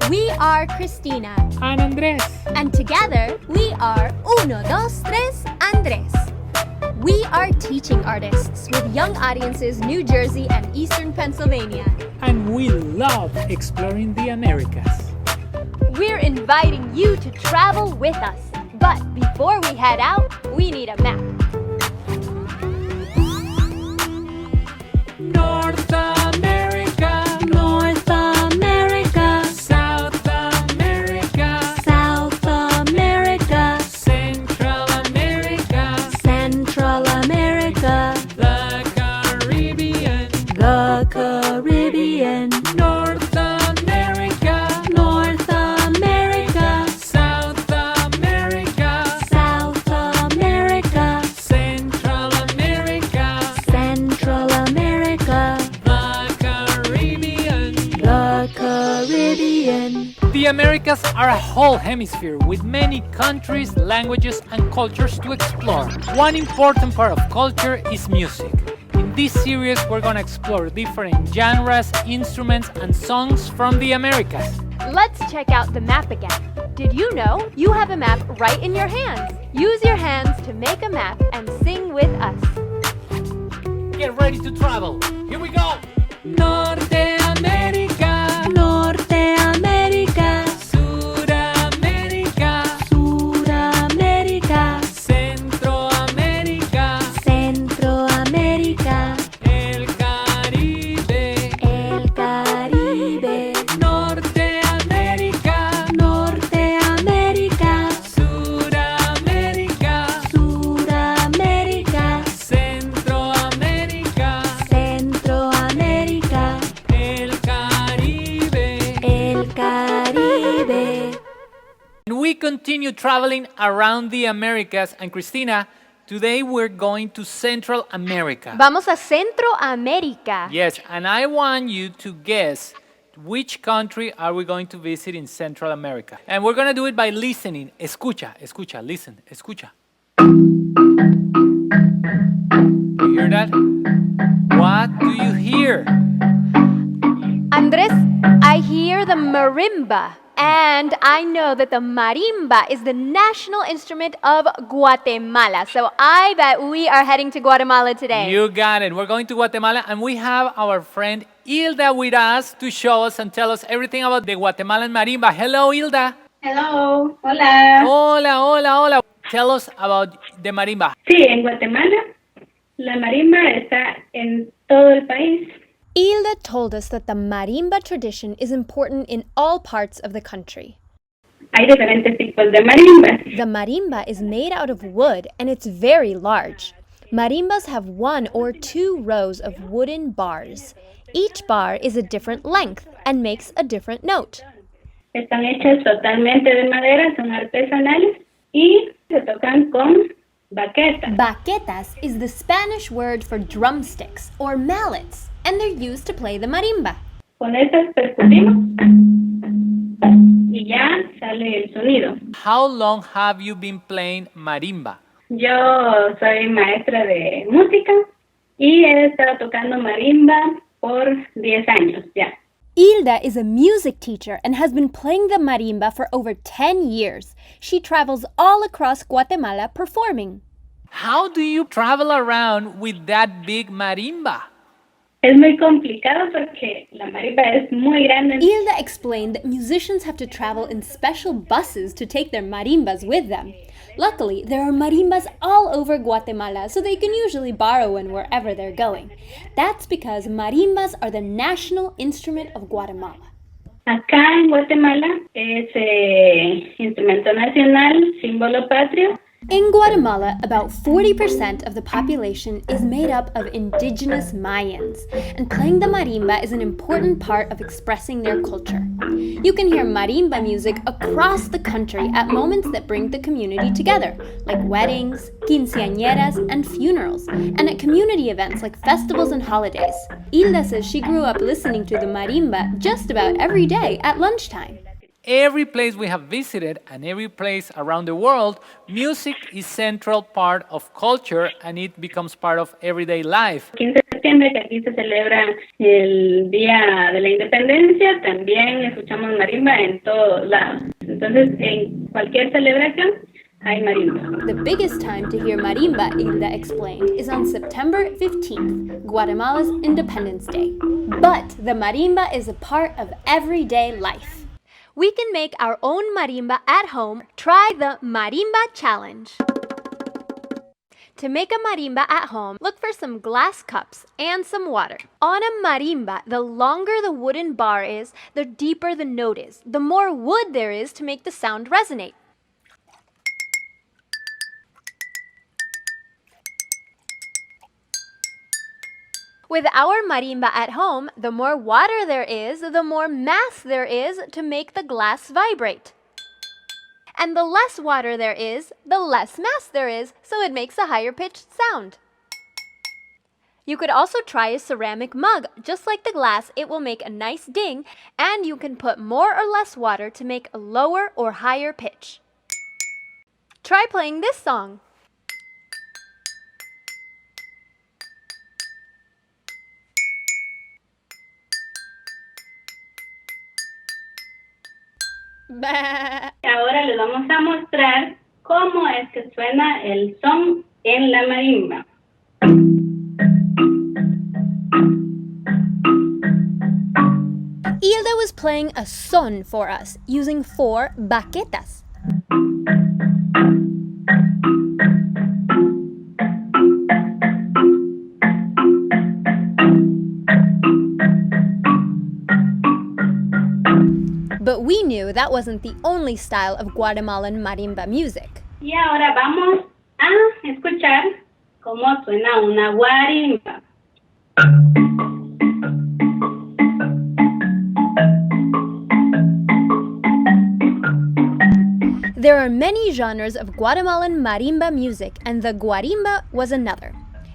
We are Christina and Andrés. and together we are Uno, Dos, Tres, Andrés. We are teaching artists with young audiences New Jersey and Eastern Pennsylvania. And we love exploring the Americas. We're inviting you to travel with us. But before we head out, we need a map. North America, North America, South America, South America, Central America, Central America, the Caribbean, the Caribbean, North America, North America, South America, South America, Central America, Central America, the Caribbean. the Caribbean. The Americas are a whole hemisphere with many countries, languages, and cultures to explore. One important part of culture is music. In this series, we're gonna explore different genres, instruments, and songs from the Americas. Let's check out the map again. Did you know you have a map right in your hands? Use your hands to make a map and sing with us. Get ready to travel. Here we go. Norte America, Norte América, Suramérica, Suramérica, Centroamérica, Centroamérica, el Caribe, el Caribe, Norte América, Norte América, Suramérica, Suramérica, Centroamérica, Centroamérica, el Caribe. el Caribe. And we continue traveling around the Americas. And Christina, today we're going to Central America. Vamos a Centroamérica. Yes, and I want you to guess which country are we going to visit in Central America. And we're going to do it by listening. Escucha, escucha, listen, escucha. You hear that? What do you hear? Andrés, I hear the marimba. And I know that the marimba is the national instrument of Guatemala. So I bet we are heading to Guatemala today. You got it. We're going to Guatemala, and we have our friend Hilda with us to show us and tell us everything about the Guatemalan marimba. Hello, Hilda. Hello, hola. Hola, hola, hola. Tell us about the marimba. Sí, en Guatemala la marimba está en todo el país. Hilda told us that the marimba tradition is important in all parts of the country. Hay diferentes tipos de marimbas. The marimba is made out of wood and it's very large. Marimbas have 1 or 2 rows of wooden bars. Each bar is a different length and makes a different note. Están hechas totalmente de madera, son artesanales y se tocan con baqueta. Baquetas is the Spanish word for drumsticks or mallets, and they're used to play the marimba. Con estas percutimos y ya sale el sonido. How long have you been playing marimba? Yo soy maestra de música y he estado tocando marimba por 10 años ya. Hilda is a music teacher and has been playing the marimba for over 10 years. She travels all across Guatemala performing. How do you travel around with that big marimba? Es muy complicado porque la marimba es muy grande. Hilda explained that musicians have to travel in special buses to take their marimbas with them. Luckily, there are marimbas all over Guatemala, so they can usually borrow one wherever they're going. That's because marimbas are the national instrument of Guatemala. Acá en Guatemala es instrumento nacional, símbolo patrio. In Guatemala, about 40% of the population is made up of indigenous Mayans, and playing the marimba is an important part of expressing their culture. You can hear marimba music across the country at moments that bring the community together, like weddings, quinceañeras, and funerals, and at community events like festivals and holidays. Hilda says she grew up listening to the marimba just about every day at lunchtime. every place we have visited and every place around the world, music is central part of culture and it becomes part of everyday life. 15 de septiembre, que aquí se celebra el Día de la Independencia, también escuchamos marimba en todos lados. Entonces, en cualquier celebración hay marimba. The biggest time to hear marimba, Hilda explained, is on September 15th, Guatemala's Independence Day. But the marimba is a part of everyday life. We can make our own marimba at home. Try the Marimba Challenge. To make a marimba at home, look for some glass cups and some water. On a marimba, the longer the wooden bar is, the deeper the note is, the more wood there is to make the sound resonate. With our marimba at home, the more water there is, the more mass there is to make the glass vibrate. And the less water there is, the less mass there is, so it makes a higher pitched sound. You could also try a ceramic mug. Just like the glass, it will make a nice ding, and you can put more or less water to make a lower or higher pitch. Try playing this song. Ahora les vamos a mostrar cómo es que suena el son en la marimba. Hilda was playing a son for us using 4 baquetas. But we knew that wasn't the only style of Guatemalan marimba music. Y ahora vamos a escuchar cómo suena una guarimba. There are many genres of Guatemalan marimba music, and the guarimba was another.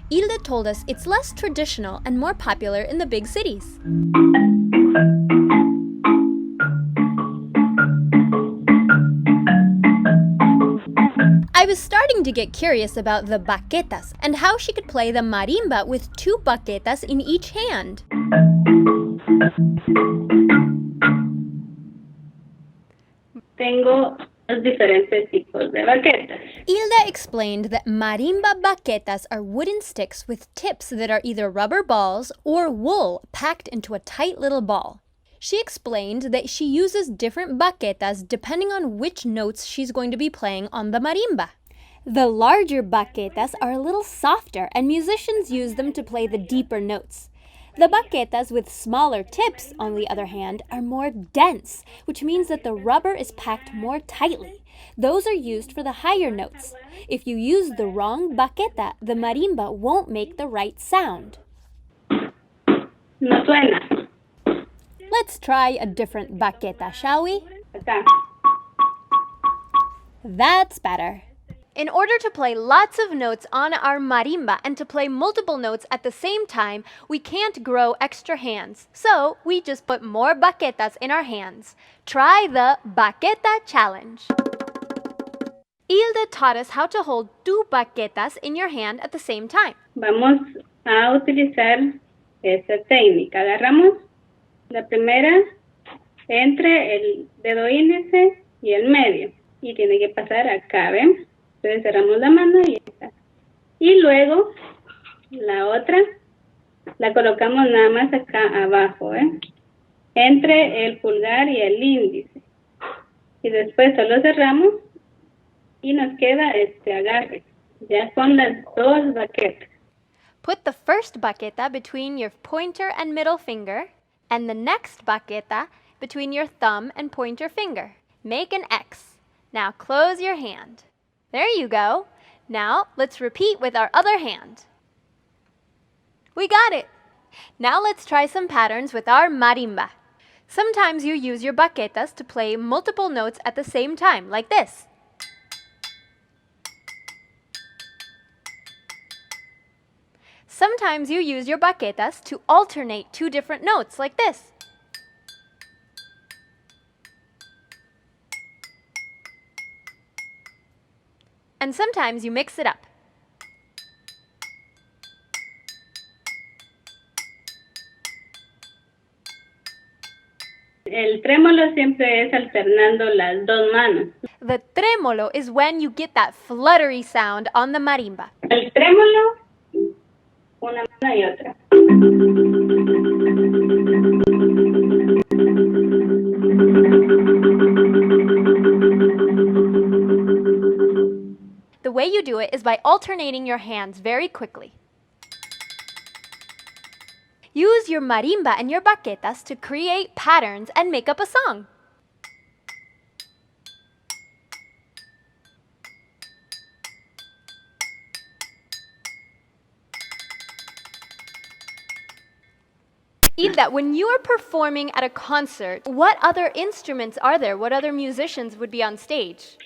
Hilda told us it's less traditional and more popular in the big cities. I was starting to get curious about the baquetas and how she could play the marimba with 2 baquetas in each hand. Tengo los diferentes tipos de baquetas. Hilda explained that marimba baquetas are wooden sticks with tips that are either rubber balls or wool packed into a tight little ball. She explained that she uses different baquetas depending on which notes she's going to be playing on the marimba. The larger baquetas are a little softer, and musicians use them to play the deeper notes. The baquetas with smaller tips, on the other hand, are more dense, which means that the rubber is packed more tightly. Those are used for the higher notes. If you use the wrong baqueta, the marimba won't make the right sound. No suena. Let's try a different baqueta, shall we? Acá. That's better. In order to play lots of notes on our marimba and to play multiple notes at the same time, we can't grow extra hands. So we just put more baquetas in our hands. Try the Baqueta Challenge. Hilda taught us how to hold 2 baquetas in your hand at the same time. Vamos a utilizar esta técnica. Agarramos la primera entre el dedo índice y el medio. Y tiene que pasar acá, ¿ven? Entonces cerramos la mano y está. Y luego la otra la colocamos nada más acá abajo, entre el pulgar y el índice. Y después solo cerramos y nos queda este agarre. Ya son las 2 baquetas. Put the first baqueta between your pointer and middle finger, and the next baqueta between your thumb and pointer finger. Make an X. Now close your hand. There you go. Now let's repeat with our other hand. We got it. Now let's try some patterns with our marimba. Sometimes you use your baquetas to play multiple notes at the same time, like this. Sometimes you use your baquetas to alternate 2 different notes, like this. and sometimes you mix it up. El trémolo siempre es alternando las dos manos. The trémolo is when you get that fluttery sound on the marimba. El trémolo, una mano y otra. The way you do it is by alternating your hands very quickly. Use your marimba and your baquetas to create patterns and make up a song. Hilda, when you are performing at a concert, what other instruments are there? What other musicians would be on stage?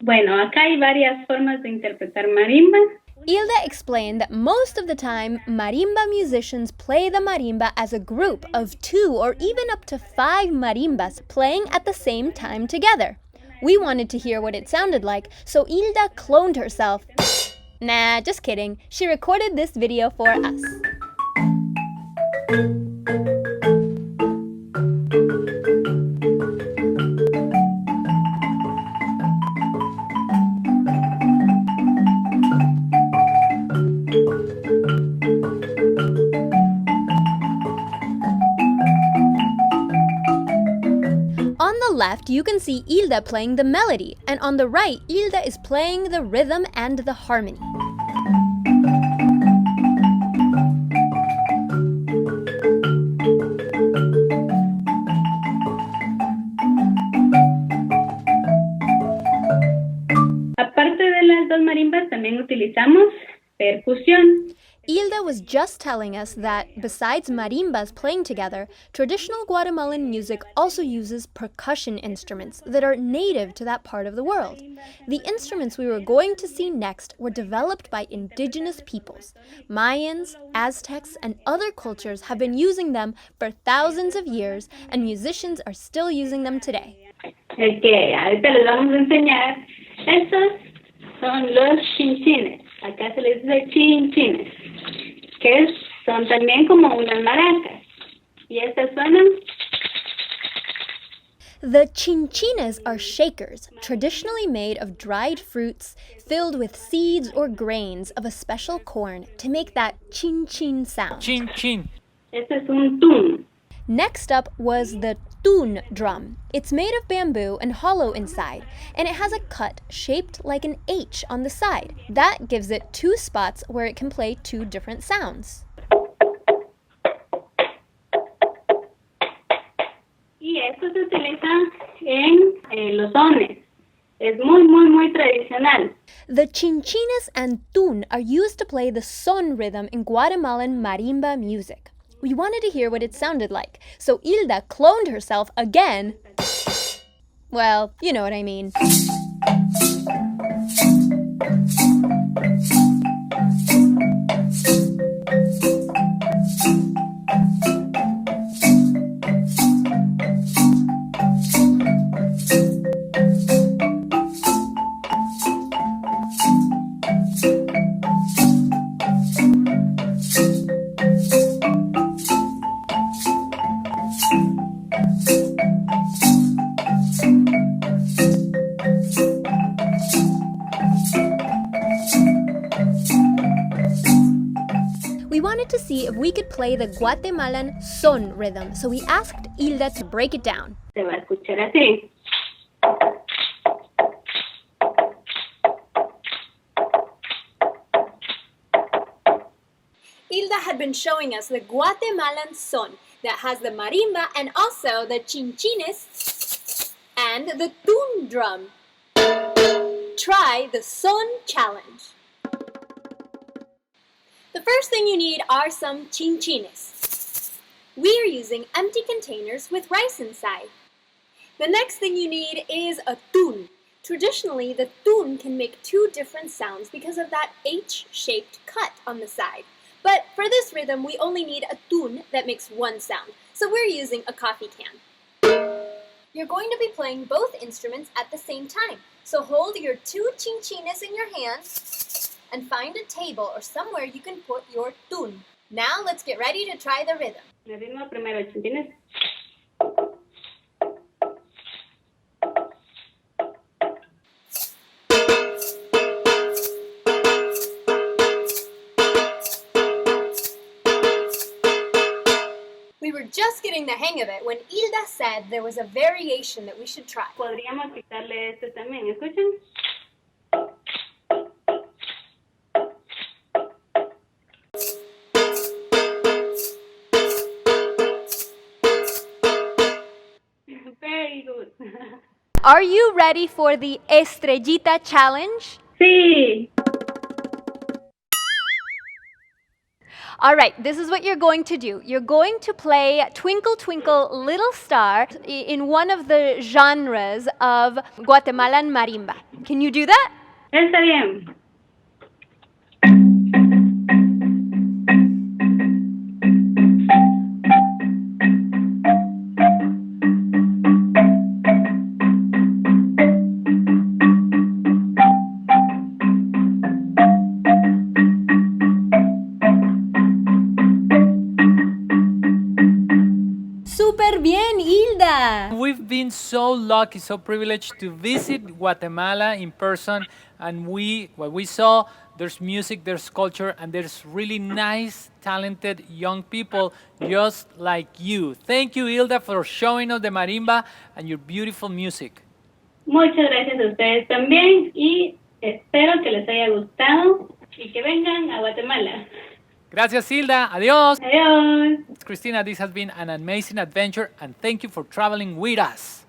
Bueno, acá hay varias formas de interpretar marimba. Hilda explained that most of the time, marimba musicians play the marimba as a group of 2 or even up to 5 marimbas playing at the same time together. We wanted to hear what it sounded like, so Hilda cloned herself. Nah, just kidding. She recorded this video for us. On the left, you can see Hilda playing the melody, and on the right, Hilda is playing the rhythm and the harmony. Aparte de las dos marimbas, también utilizamos percusión. Hilda was just telling us that, besides marimbas playing together, traditional Guatemalan music also uses percussion instruments that are native to that part of the world. The instruments we were going to see next were developed by indigenous peoples. Mayans, Aztecs, and other cultures have been using them for thousands of years, and musicians are still using them today. El que ahorita les vamos a enseñar, estos son los chinchines. Acá se les dice chinchines, que son también como unas maracas. Y estas suenan. The chinchines are shakers, traditionally made of dried fruits filled with seeds or grains of a special corn to make that chin-chin sound. Chin chin. Este es un tun. Next up was the tun drum. It's made of bamboo and hollow inside, and it has a cut shaped like an H on the side. That gives it 2 spots where it can play 2 different sounds. Y esto se utiliza en los sones. Es muy tradicional. The chinchines and tun are used to play the son rhythm in Guatemalan marimba music. We wanted to hear what it sounded like, so Hilda cloned herself again. Well, you know what I mean. We wanted to see if we could play the Guatemalan son rhythm, so we asked Hilda to break it down. Se va a escuchar así. Hilda had been showing us the Guatemalan son that has the marimba and also the chinchines and the tun drum. Try the son challenge. The first thing you need are some chinchines. We are using empty containers with rice inside. The next thing you need is a tun. Traditionally, the tun can make 2 different sounds because of that H-shaped cut on the side. But for this rhythm, we only need a tun that makes 1 sound, so we're using a coffee can. You're going to be playing both instruments at the same time. So hold your 2 chinchines in your hands and find a table or somewhere you can put your tun. Now let's get ready to try the rhythm. El ritmo primero, chinchines. We were just getting the hang of it when Hilda said there was a variation that we should try. Podríamos quitarle esto también, ¿escuchan? Very good. Are you ready for the Estrellita Challenge? Sí. All right, this is what you're going to do. You're going to play Twinkle Twinkle Little Star in one of the genres of Guatemalan marimba. Can you do that? Está bien. Súper bien, Hilda. We've been so lucky, so privileged to visit Guatemala in person, and what we saw, there's music, there's culture, and there's really nice, talented young people just like you. Thank you, Hilda, for showing us the marimba and your beautiful music. Muchas gracias a ustedes también y espero que les haya gustado y que vengan a Guatemala. Gracias, Hilda. Adiós. Adiós. Christina, this has been an amazing adventure, and thank you for traveling with us.